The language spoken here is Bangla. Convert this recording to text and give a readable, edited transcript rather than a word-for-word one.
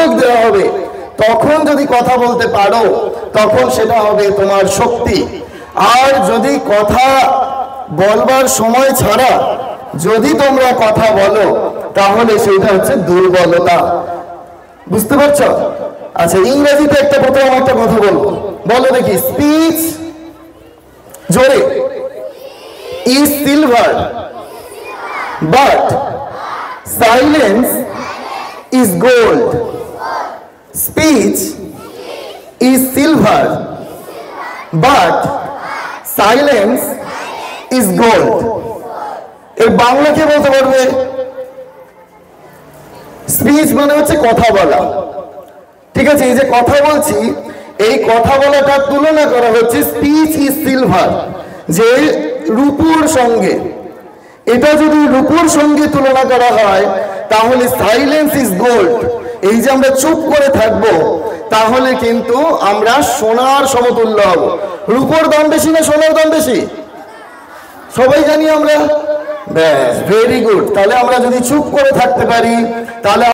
মনোযোগ দেওয়া হবে, তখন যদি কথা বলতে পারো তখন সেটা হবে তোমার শক্তি। আর যদি কথা বলবার সময় ছাড়া যদি তোমরা কথা বলো তাহলে সেটা হচ্ছে দুর্বলতা। বুঝতে পারছো? আচ্ছা, ইংরেজিতে প্রথম একটা কথা বলবো, বলো দেখি। স্পিচ, জোরে, is silver but silence is gold. Speech is silver but silence is gold. এর বাংলা কে বলতে পারবে? স্পিচ মানে হচ্ছে কথা বলা, ঠিক আছে? এই যে কথা বলছি, এই কথা বলাটার তুলনা করা হচ্ছে স্পিচ ইজ সিলভার, যে রূপোর সঙ্গে। এটা যদি রূপোর সঙ্গে তুলনা করা হয় তাহলে সাইলেন্স ইজ গোল্ড। এই যে আমরা চুপ করে থাকবো তাহলে কিন্তু আমরা সোনার সমতুল্য হব। রূপোর দাম বেশি না সোনার দাম বেশি? সবাই জানি আমরা। ব্যাস, ভেরি গুড। তাহলে আমরা যদি চুপ করে থাকতে পারি তাহলে